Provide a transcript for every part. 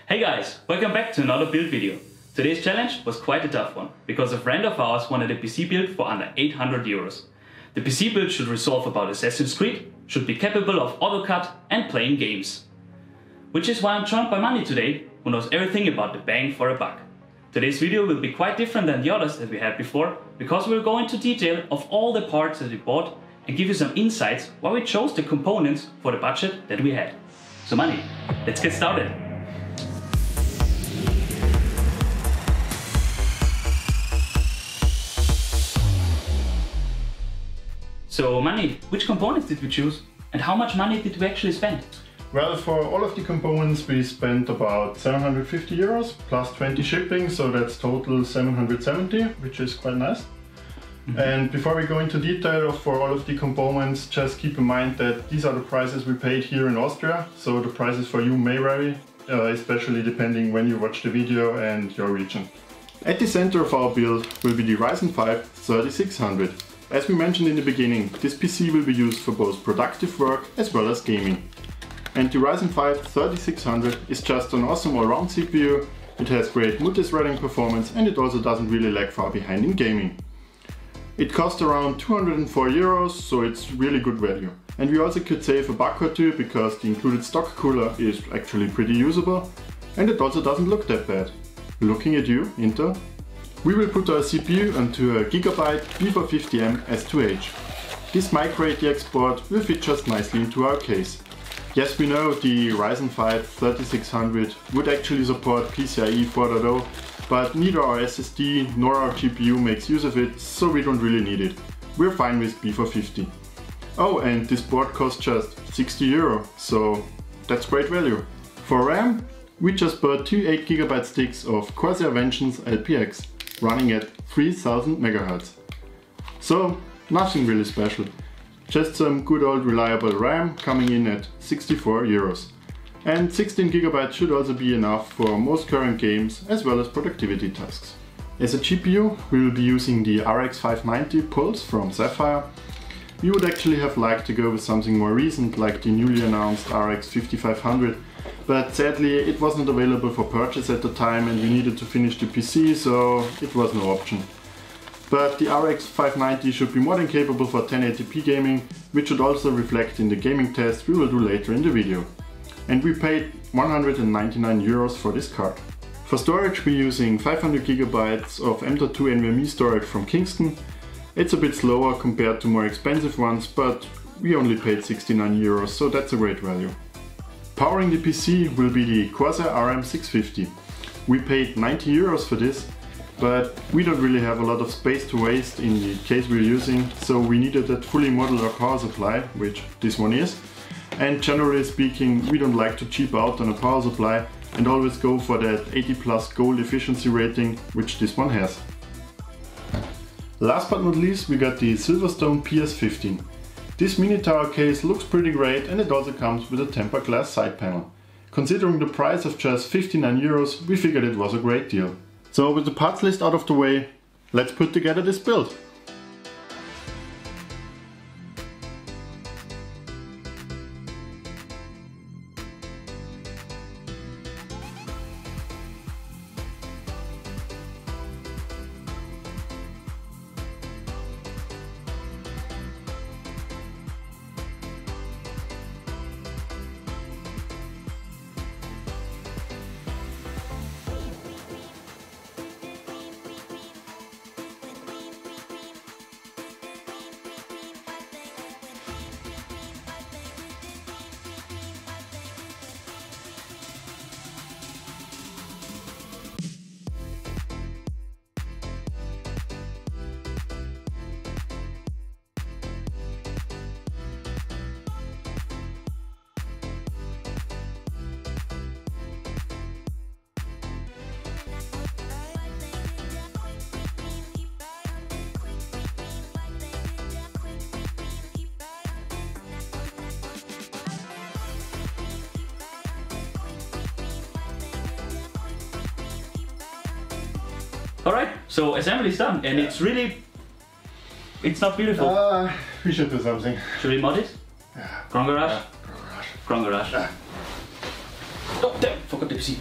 Hey guys, welcome back to another build video. Today's challenge was quite a tough one, because a friend of ours wanted a PC build for under 800 euros. The PC build should resolve about Assassin's Creed, should be capable of AutoCAD and playing games. Which is why I'm joined by Manny today, who knows everything about the bang for a buck. Today's video will be quite different than the others that we had before, because we'll go into detail of all the parts that we bought and give you some insights why we chose the components for the budget that we had. So Manny, let's get started. So Manny, which components did we choose and how much money did we actually spend? Well, for all of the components we spent about 750 euros plus 20 shipping, so that's total 770, which is quite nice. And before we go into detail for all of the components, just keep in mind that these are the prices we paid here in Austria, so the prices for you may vary, especially depending when you watch the video and your region. At the center of our build will be the Ryzen 5 3600. As we mentioned in the beginning, this PC will be used for both productive work as well as gaming. And the Ryzen 5 3600 is just an awesome all-round CPU, it has great multi-threading performance and it also doesn't really lag far behind in gaming. It costs around 204 euros, so it's really good value. And we also could save a buck or two because the included stock cooler is actually pretty usable and it also doesn't look that bad. Looking at you, Intel. We will put our CPU onto a Gigabyte B450M S2H. This micro ATX board will fit just nicely into our case. Yes, we know the Ryzen 5 3600 would actually support PCIe 4.0, but neither our SSD nor our GPU makes use of it, so we don't really need it. We're fine with B450. Oh, and this board costs just 60 euro, so that's great value. For RAM, we just bought two 8GB sticks of Corsair Vengeance LPX, running at 3000 MHz. So nothing really special, just some good old reliable RAM coming in at 64 euros. And 16GB should also be enough for most current games as well as productivity tasks. As a GPU we will be using the RX 590 Pulse from Sapphire. We would actually have liked to go with something more recent like the newly announced RX 5500, but sadly it wasn't available for purchase at the time and we needed to finish the PC, so it was no option. But the RX 590 should be more than capable for 1080p gaming, which should also reflect in the gaming test we will do later in the video. And we paid 199 euros for this card. For storage we're using 500GB of M.2 NVMe storage from Kingston. It's a bit slower compared to more expensive ones, but we only paid 69 euros, so that's a great value. Powering the PC will be the Corsair RM650. We paid 90 euros for this, but we don't really have a lot of space to waste in the case we're using, so we needed that fully modular power supply, which this one is. And generally speaking, we don't like to cheap out on a power supply and always go for that 80+ gold efficiency rating, which this one has. Last but not least, we got the Silverstone PS15. This mini tower case looks pretty great and it also comes with a tempered glass side panel. Considering the price of just 59 euros, we figured it was a great deal. So with the parts list out of the way, let's put together this build. Alright, so assembly is done and it's it's not beautiful. We should do something. Should we mod it? Yeah. Grand Garage? Grand Grand Garage. Yeah. Oh damn, forgot the PC.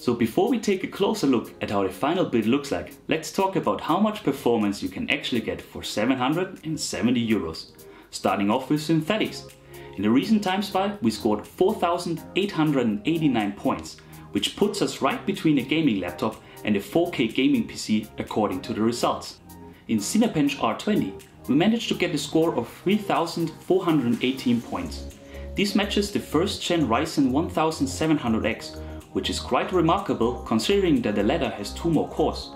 So before we take a closer look at how the final build looks like, let's talk about how much performance you can actually get for 770 euros. Starting off with synthetics. In the recent time spy we scored 4,889 points, which puts us right between a gaming laptop and a 4K gaming PC according to the results. In Cinebench R20 we managed to get a score of 3,418 points. This matches the first gen Ryzen 1700X, which is quite remarkable considering that the latter has 2 more cores.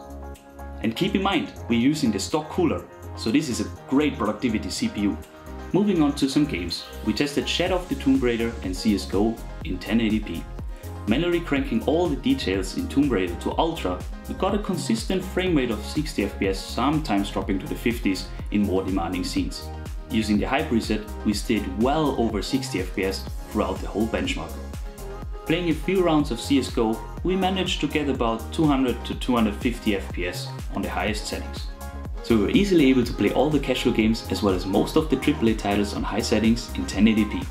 And keep in mind, we're using the stock cooler, so this is a great productivity CPU. Moving on to some games, we tested Shadow of the Tomb Raider and CSGO in 1080p. Manually cranking all the details in Tomb Raider to Ultra, we got a consistent frame rate of 60 FPS, sometimes dropping to the 50s in more demanding scenes. Using the high preset, we stayed well over 60 FPS throughout the whole benchmark. Playing a few rounds of CSGO, we managed to get about 200 to 250 FPS on the highest settings. So we were easily able to play all the casual games as well as most of the AAA titles on high settings in 1080p.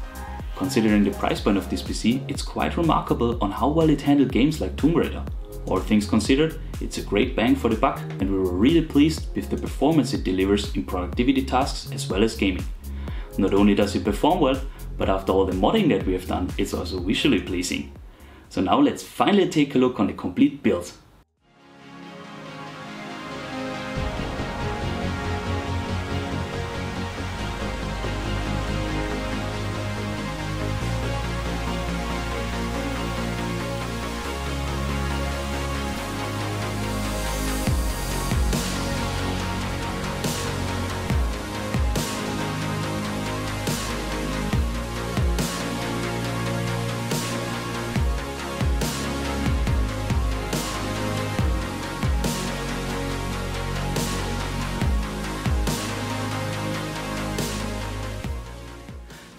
Considering the price point of this PC, it's quite remarkable on how well it handled games like Tomb Raider. All things considered, it's a great bang for the buck and we were really pleased with the performance it delivers in productivity tasks as well as gaming. Not only does it perform well, but after all the modding that we have done, it's also visually pleasing. So now let's finally take a look on the complete build.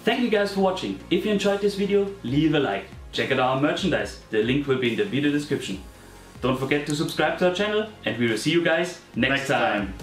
Thank you guys for watching. If you enjoyed this video, leave a like. Check out our merchandise, the link will be in the video description. Don't forget to subscribe to our channel and we will see you guys next time.